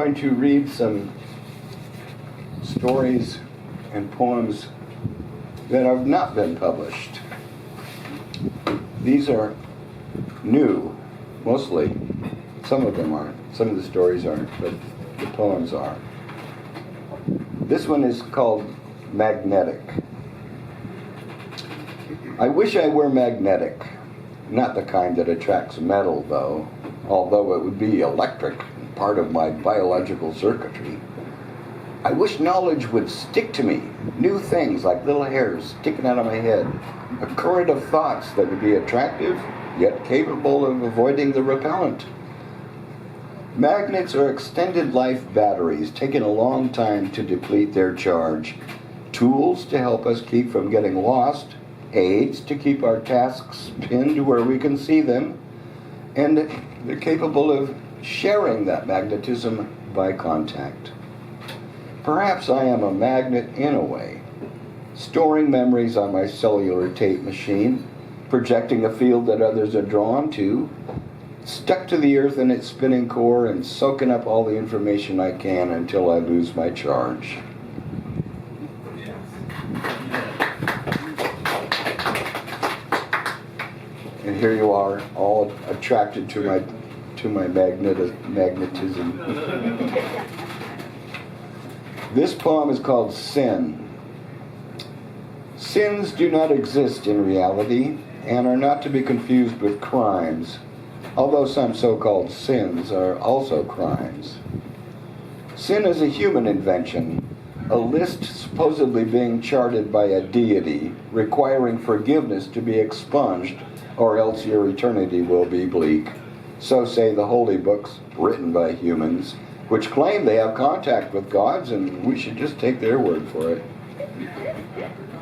going to read some stories and poems that have not been published. These are new, mostly. Some of them aren't. Some of the stories aren't, but the poems are. This one is called Magnetic. I wish I were magnetic. Not the kind that attracts metal, though, although it would be electric, part of my biological circuitry. I wish knowledge would stick to me, new things like little hairs sticking out of my head, a current of thoughts that would be attractive, yet capable of avoiding the repellent. Magnets are extended life batteries, taking a long time to deplete their charge, tools to help us keep from getting lost, aids to keep our tasks pinned where we can see them, and they're capable of sharing that magnetism by contact. Perhaps I am a magnet in a way, storing memories on my cellular tape machine, projecting a field that others are drawn to, stuck to the earth in its spinning core and soaking up all the information I can until I lose my charge. And here you are, all attracted to my magnetism. This poem is called Sin. Sins do not exist in reality and are not to be confused with crimes, although some so-called sins are also crimes. Sin is a human invention, a list supposedly being charted by a deity, requiring forgiveness to be expunged, or else your eternity will be bleak. So say the holy books written by humans, which claim they have contact with gods, and we should just take their word for it.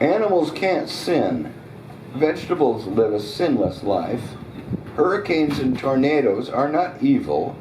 Animals can't sin. Vegetables live a sinless life. Hurricanes and tornadoes are not evil,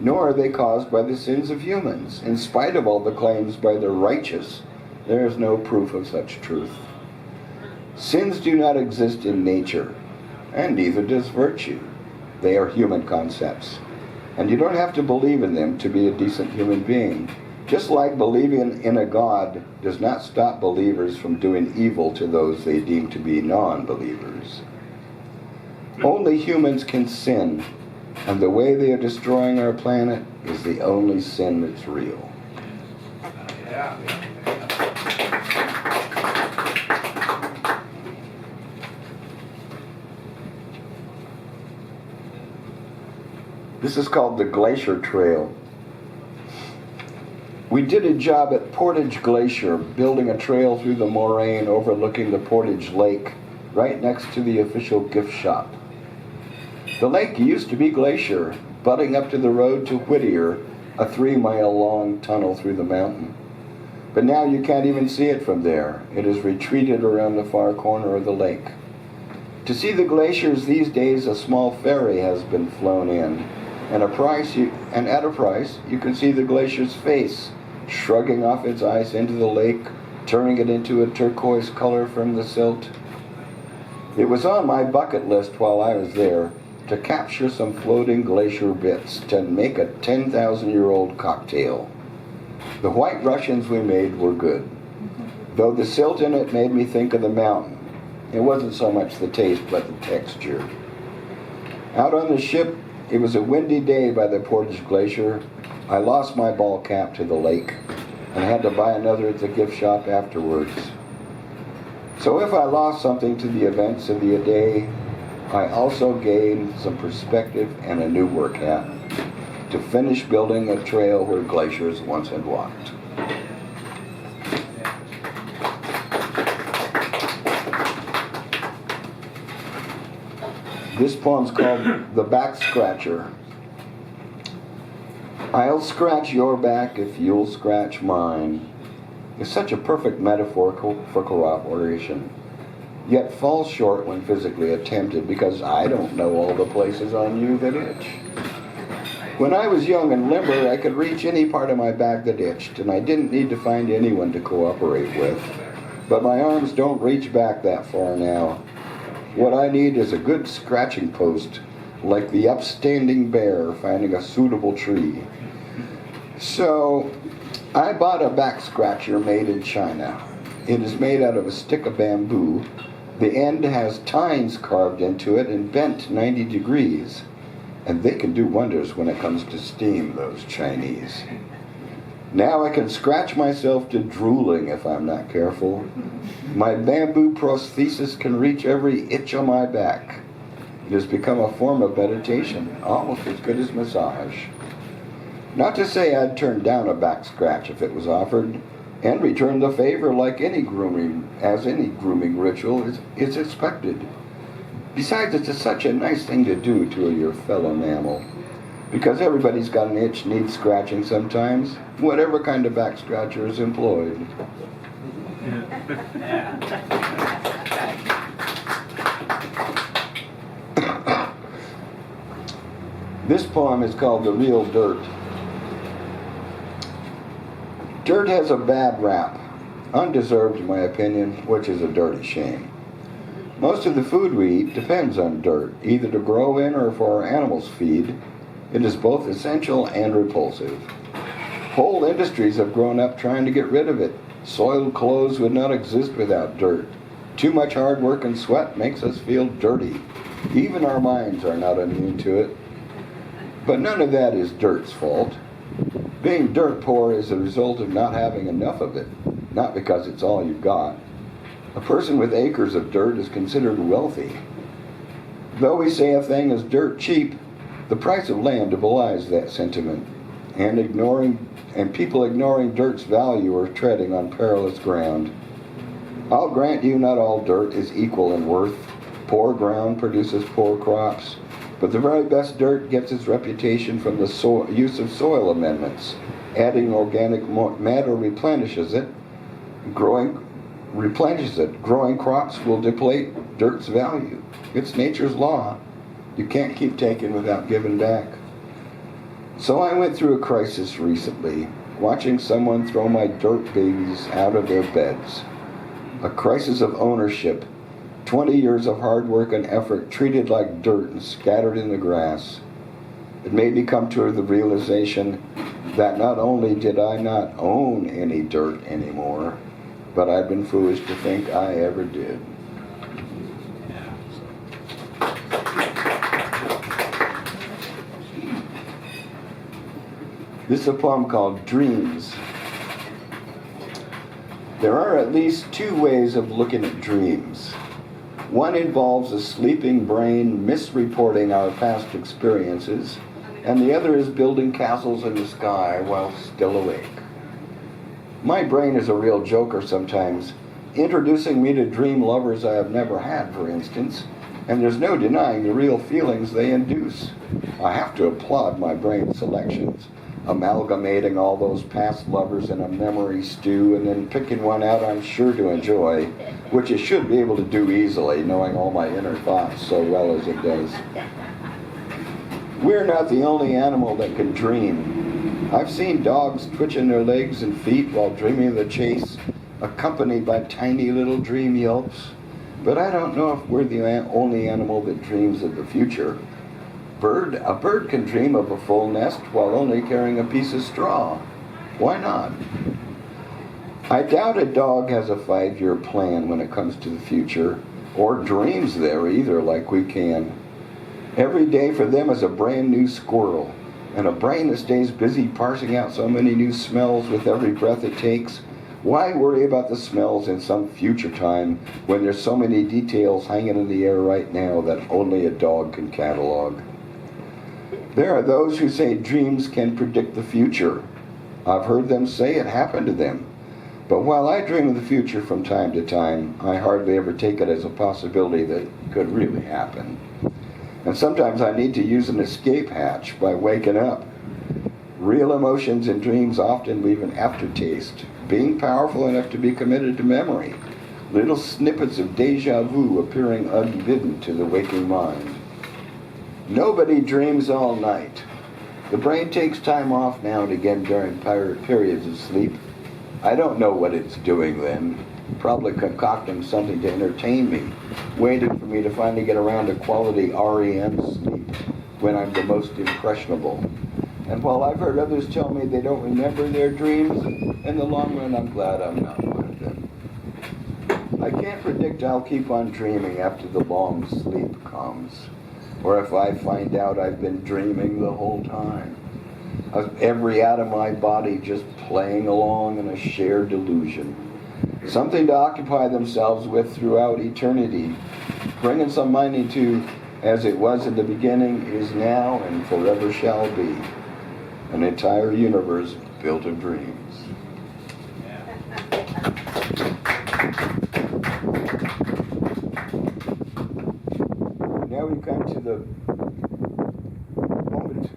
nor are they caused by the sins of humans. In spite of all the claims by the righteous, there is no proof of such truth. Sins do not exist in nature, and neither does virtue. They are human concepts, and you don't have to believe in them to be a decent human being. Just like believing in a God does not stop believers from doing evil to those they deem to be non-believers. Only humans can sin, and the way they are destroying our planet is the only sin that's real. This is called the Glacier Trail. We did a job at Portage Glacier, building a trail through the moraine overlooking the Portage Lake, right next to the official gift shop. The lake used to be Glacier, butting up to the road to Whittier, a 3-mile-long tunnel through the mountain. But now you can't even see it from there. It has retreated around the far corner of the lake. To see the glaciers these days, a small ferry has been flown in, and at a price, you can see the glacier's face, shrugging off its ice into the lake, turning it into a turquoise color from the silt. It was on my bucket list while I was there to capture some floating glacier bits to make a 10,000-year-old cocktail. The White Russians we made were good, though the silt in it made me think of the mountain. It wasn't so much the taste, but the texture. Out on the ship, it was a windy day by the Portage Glacier. I lost my ball cap to the lake and had to buy another at the gift shop afterwards. So if I lost something to the events of the day, I also gained some perspective and a new work hat to finish building a trail where glaciers once had walked. This poem's called The Back Scratcher. I'll scratch your back if you'll scratch mine. It's such a perfect metaphor for cooperation, yet falls short when physically attempted because I don't know all the places on you that itch. When I was young and limber, I could reach any part of my back that itched, and I didn't need to find anyone to cooperate with. But my arms don't reach back that far now. What I need is a good scratching post, like the upstanding bear finding a suitable tree. So I bought a back scratcher made in China. It is made out of a stick of bamboo. The end has tines carved into it and bent 90 degrees. And they can do wonders when it comes to steam, those Chinese. Now I can scratch myself to drooling if I'm not careful. My bamboo prosthesis can reach every itch on my back. It has become a form of meditation, almost as good as massage. Not to say I'd turn down a back scratch if it was offered, and return the favor like any grooming ritual is expected. Besides, it's such a nice thing to do to your fellow mammal. Because everybody's got an itch, needs scratching sometimes, whatever kind of back scratcher is employed. This poem is called The Real Dirt. Dirt has a bad rap, undeserved in my opinion, which is a dirty shame. Most of the food we eat depends on dirt, either to grow in or for our animals' feed. It is both essential and repulsive. Whole industries have grown up trying to get rid of it. Soiled clothes would not exist without dirt. Too much hard work and sweat makes us feel dirty. Even our minds are not immune to it. But none of that is dirt's fault. Being dirt poor is a result of not having enough of it, not because it's all you've got. A person with acres of dirt is considered wealthy. Though we say a thing is dirt cheap, the price of land belies that sentiment, and people ignoring dirt's value are treading on perilous ground. I'll grant you not all dirt is equal in worth. Poor ground produces poor crops, but the very best dirt gets its reputation from the use of soil amendments. Adding organic matter replenishes it. Growing crops will deplete dirt's value. It's nature's law. You can't keep taking without giving back. So I went through a crisis recently, watching someone throw my dirt babies out of their beds. A crisis of ownership. 20 years of hard work and effort treated like dirt and scattered in the grass. It made me come to the realization that not only did I not own any dirt anymore, but I'd been foolish to think I ever did. This is a poem called Dreams. There are at least two ways of looking at dreams. One involves a sleeping brain misreporting our past experiences, and the other is building castles in the sky while still awake. My brain is a real joker sometimes, introducing me to dream lovers I have never had, for instance, and there's no denying the real feelings they induce. I have to applaud my brain selections, amalgamating all those past lovers in a memory stew and then picking one out I'm sure to enjoy, which it should be able to do easily, knowing all my inner thoughts so well as it does. We're not the only animal that can dream. I've seen dogs twitching their legs and feet while dreaming of the chase, accompanied by tiny little dream yelps. But I don't know if we're the only animal that dreams of the future. A bird can dream of a full nest while only carrying a piece of straw. Why not? I doubt a dog has a 5-year plan when it comes to the future, or dreams there either like we can. Every day for them is a brand new squirrel, and a brain that stays busy parsing out so many new smells with every breath it takes. Why worry about the smells in some future time when there's so many details hanging in the air right now that only a dog can catalog? There are those who say dreams can predict the future. I've heard them say it happened to them. But while I dream of the future from time to time, I hardly ever take it as a possibility that it could really happen. And sometimes I need to use an escape hatch by waking up. Real emotions in dreams often leave an aftertaste, being powerful enough to be committed to memory. Little snippets of deja vu appearing unbidden to the waking mind. Nobody dreams all night. The brain takes time off now and again during periods of sleep. I don't know what it's doing then. Probably concocting something to entertain me, waiting for me to finally get around to quality REM sleep when I'm the most impressionable. And while I've heard others tell me they don't remember their dreams, in the long run I'm glad I'm not one of them. I can't predict I'll keep on dreaming after the long sleep comes, or if I find out I've been dreaming the whole time. Every atom of my body just playing along in a shared delusion. Something to occupy themselves with throughout eternity, bringing some money to as it was in the beginning, is now, and forever shall be. An entire universe built of dreams. Now we come to the moment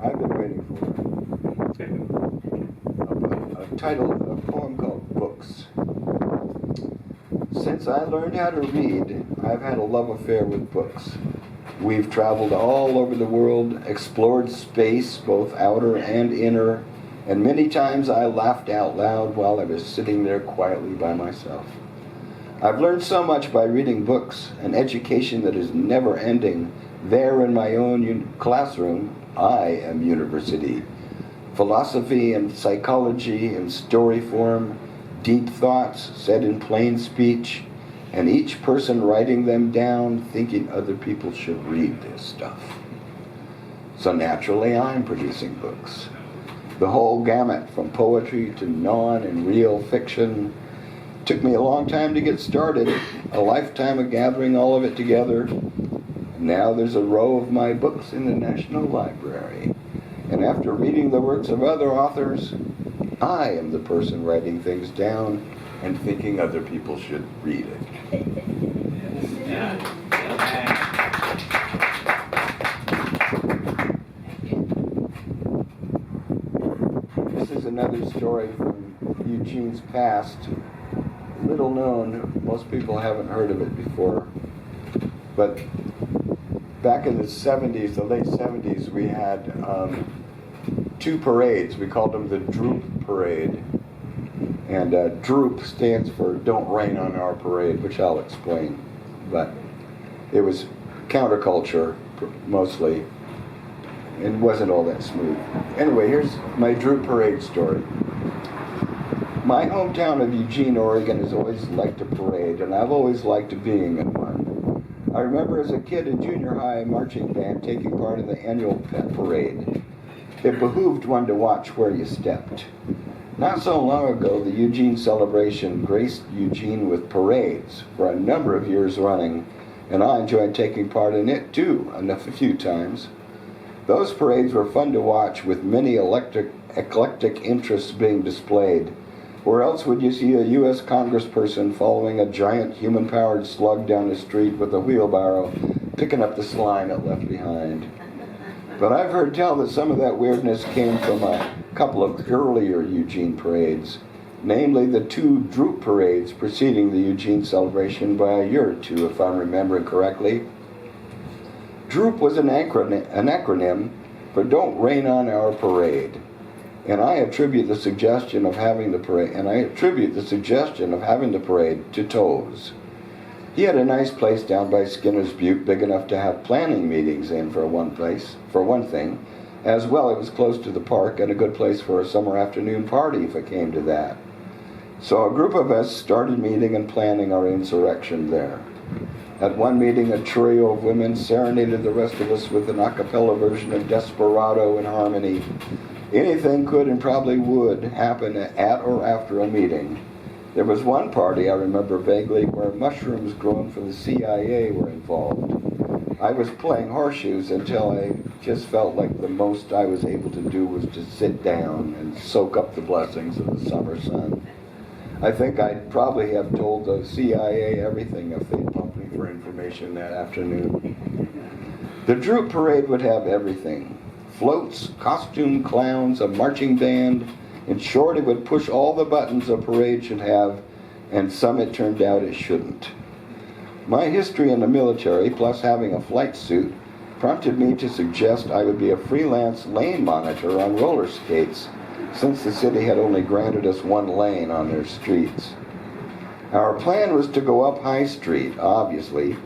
I've been waiting for. A title, a poem called Books. Since I learned how to read, I've had a love affair with books. We've traveled all over the world, explored space, both outer and inner, and many times I laughed out loud while I was sitting there quietly by myself. I've learned so much by reading books, an education that is never ending. There in my own classroom, I am university. Philosophy and psychology in story form, deep thoughts said in plain speech, and each person writing them down thinking other people should read this stuff. So naturally I'm producing books. The whole gamut from poetry to non and real fiction. Took me a long time to get started, a lifetime of gathering all of it together. And now there's a row of my books in the National Library. And after reading the works of other authors, I am the person writing things down and thinking other people should read it. This is another story from Eugene's past. Little known, most people haven't heard of it before. But back in the 70s, the late 70s, we had two parades. We called them the Droop Parade. And Droop stands for Don't Rain on Our Parade, which I'll explain. But it was counterculture, mostly. It wasn't all that smooth. Anyway, here's my Droop Parade story. My hometown of Eugene, Oregon has always liked a parade, and I've always liked being in one. I remember as a kid in junior high marching band taking part in the annual pet parade. It behooved one to watch where you stepped. Not so long ago, the Eugene celebration graced Eugene with parades for a number of years running, and I enjoyed taking part in it too, a few times. Those parades were fun to watch, with many eclectic interests being displayed. Where else would you see a U.S. congressperson following a giant human-powered slug down the street with a wheelbarrow, picking up the slime it left behind? But I've heard tell that some of that weirdness came from a couple of earlier Eugene parades, namely the two Droop parades preceding the Eugene celebration by a year or two, if I'm remembering correctly. Droop was an acronym for Don't Rain on Our Parade. And I attribute the suggestion of having the parade, to Toes. He had a nice place down by Skinner's Butte, big enough to have planning meetings in for one thing. As well, it was close to the park and a good place for a summer afternoon party if it came to that. So a group of us started meeting and planning our insurrection there. At one meeting, a trio of women serenaded the rest of us with an a cappella version of Desperado in harmony. Anything could and probably would happen at or after a meeting. There was one party, I remember vaguely, where mushrooms grown for the CIA were involved. I was playing horseshoes until I just felt like the most I was able to do was to sit down and soak up the blessings of the summer sun. I think I'd probably have told the CIA everything if they'd pumped me for information that afternoon. The Droop Parade would have everything. Floats, costume clowns, a marching band. In short, it would push all the buttons a parade should have, and some it turned out it shouldn't. My history in the military, plus having a flight suit, prompted me to suggest I would be a freelance lane monitor on roller skates, since the city had only granted us one lane on their streets. Our plan was to go up High Street, obviously,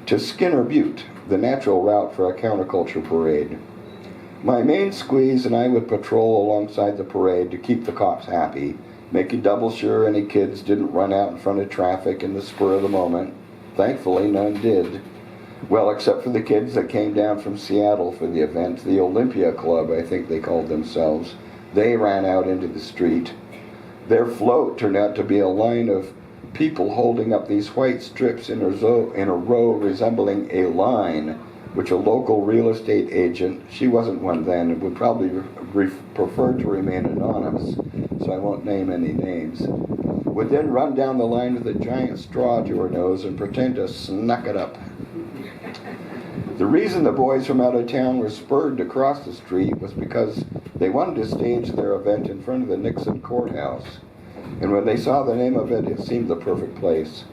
to Skinner Butte, the natural route for a counterculture parade. My main squeeze and I would patrol alongside the parade to keep the cops happy, making double sure any kids didn't run out in front of traffic in the spur of the moment. Thankfully, none did. Well, except for the kids that came down from Seattle for the event, the Olympia Club, I think they called themselves. They ran out into the street. Their float turned out to be a line of people holding up these white strips in a row resembling a line, which a local real estate agent, she wasn't one then, would probably prefer to remain anonymous, so I won't name any names, would then run down the line with a giant straw to her nose and pretend to snuck it up. The reason the boys from out of town were spurred to cross the street was because they wanted to stage their event in front of the Nixon courthouse. And when they saw the name of it, it seemed the perfect place.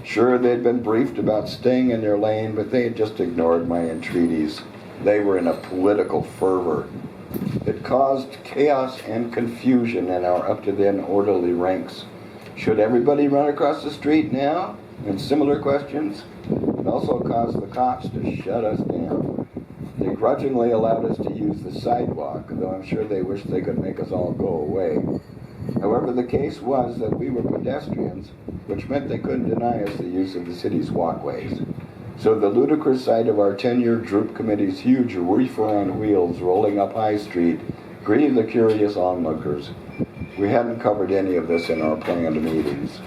Sure, they'd been briefed about staying in their lane, but they had just ignored my entreaties. They were in a political fervor. It caused chaos and confusion in our up-to-then orderly ranks. Should everybody run across the street now? And similar questions. It also caused the cops to shut us down. They grudgingly allowed us to use the sidewalk, though I'm sure they wished they could make us all go away. However, the case was that we were pedestrians, which meant they couldn't deny us the use of the city's walkways. So the ludicrous sight of our 10-year Droop Committee's huge reefer on wheels rolling up High Street greeted the curious onlookers. We hadn't covered any of this in our planned meetings.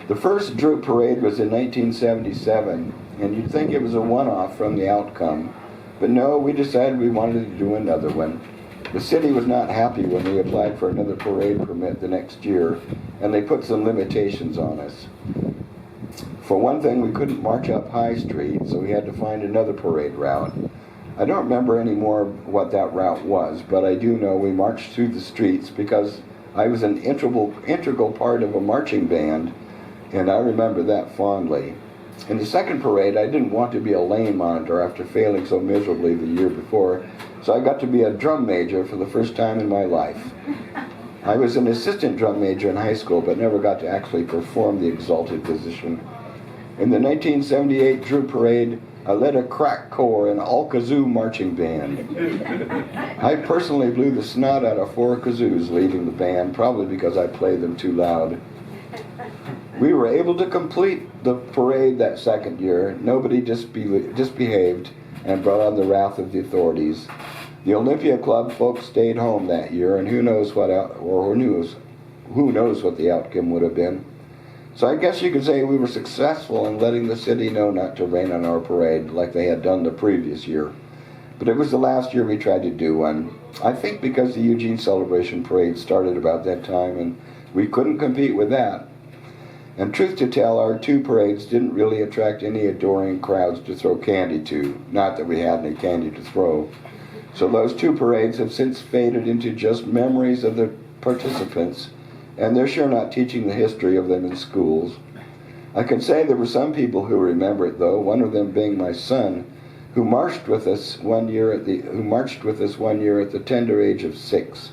The first Droop Parade was in 1977, and you'd think it was a one-off from the outcome. But no, we decided we wanted to do another one. The city was not happy when we applied for another parade permit the next year, and they put some limitations on us. For one thing, we couldn't march up High Street, so we had to find another parade route. I don't remember anymore what that route was, but I do know we marched through the streets because I was an integral part of a marching band, and I remember that fondly. In the second parade, I didn't want to be a lane monitor after failing so miserably the year before, so I got to be a drum major for the first time in my life. I was an assistant drum major in high school, but never got to actually perform the exalted position. In the 1978 Droop Parade, I led a crack corps and all-kazoo marching band. I personally blew the snot out of 4 kazoos leading the band, probably because I played them too loud. We were able to complete the parade that second year. Nobody disbehaved and brought on the wrath of the authorities. The Olympia Club folks stayed home that year, and who knows what the outcome would have been. So I guess you could say we were successful in letting the city know not to rain on our parade like they had done the previous year. But it was the last year we tried to do one. I think because the Eugene Celebration Parade started about that time, and we couldn't compete with that. And truth to tell, our 2 parades didn't really attract any adoring crowds to throw candy to. Not that we had any candy to throw. So those 2 parades have since faded into just memories of the participants, and they're sure not teaching the history of them in schools. I can say there were some people who remember it, though, one of them being my son, who marched with us one year at the tender age of 6.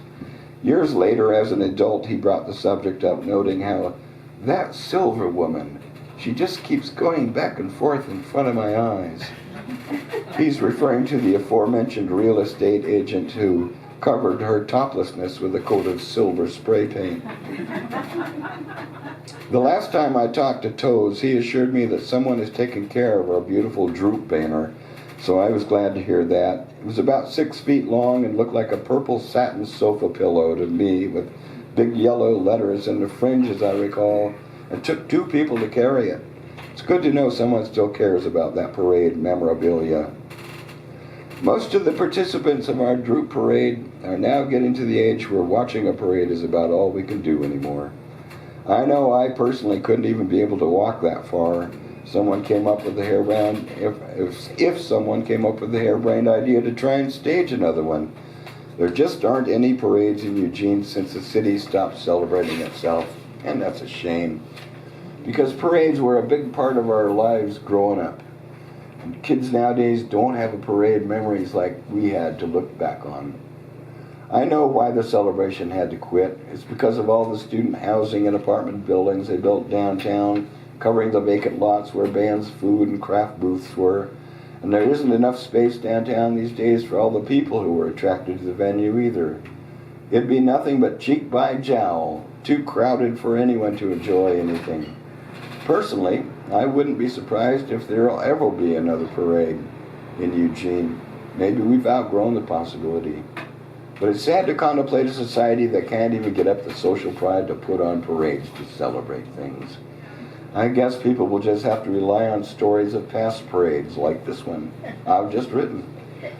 Years later, as an adult, he brought the subject up, noting how that Silver woman, she just keeps going back and forth in front of my eyes. He's referring to the aforementioned real estate agent who covered her toplessness with a coat of silver spray paint. The last time I talked to Toes, he assured me that someone is taking care of our beautiful Droop banner, so I was glad to hear that. It was about 6 feet long and looked like a purple satin sofa pillow to me, with big yellow letters in the fringe, as I recall. It took 2 people to carry it. It's good to know someone still cares about that parade memorabilia. Most of the participants of our Droop Parade are now getting to the age where watching a parade is about all we can do anymore. I know I personally couldn't even be able to walk that far. Someone came up with the harebrained, if someone came up with the harebrained idea to try and stage another one. There just aren't any parades in Eugene since the city stopped celebrating itself, and that's a shame, because parades were a big part of our lives growing up. And kids nowadays don't have a parade memories like we had to look back on. I know why the celebration had to quit. It's because of all the student housing and apartment buildings they built downtown, covering the vacant lots where bands, food, and craft booths were. And there isn't enough space downtown these days for all the people who were attracted to the venue either. It'd be nothing but cheek by jowl, too crowded for anyone to enjoy anything. Personally, I wouldn't be surprised if there'll ever be another parade in Eugene. Maybe we've outgrown the possibility. But it's sad to contemplate a society that can't even get up the social pride to put on parades to celebrate things. I guess people will just have to rely on stories of past parades like this one I've just written,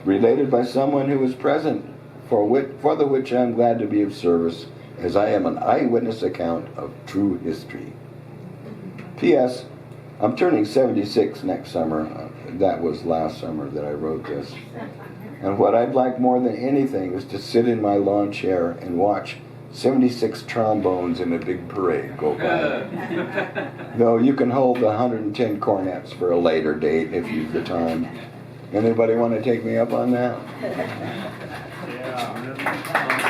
related by someone who was present, for the which I'm glad to be of service, as I am an eyewitness account of true history. P.S. I'm turning 76 next summer. That was last summer that I wrote this. And what I'd like more than anything is to sit in my lawn chair and watch 76 trombones in a big parade go by. Though you can hold the 110 cornets for a later date if you've the time. Anybody want to take me up on that? Yeah.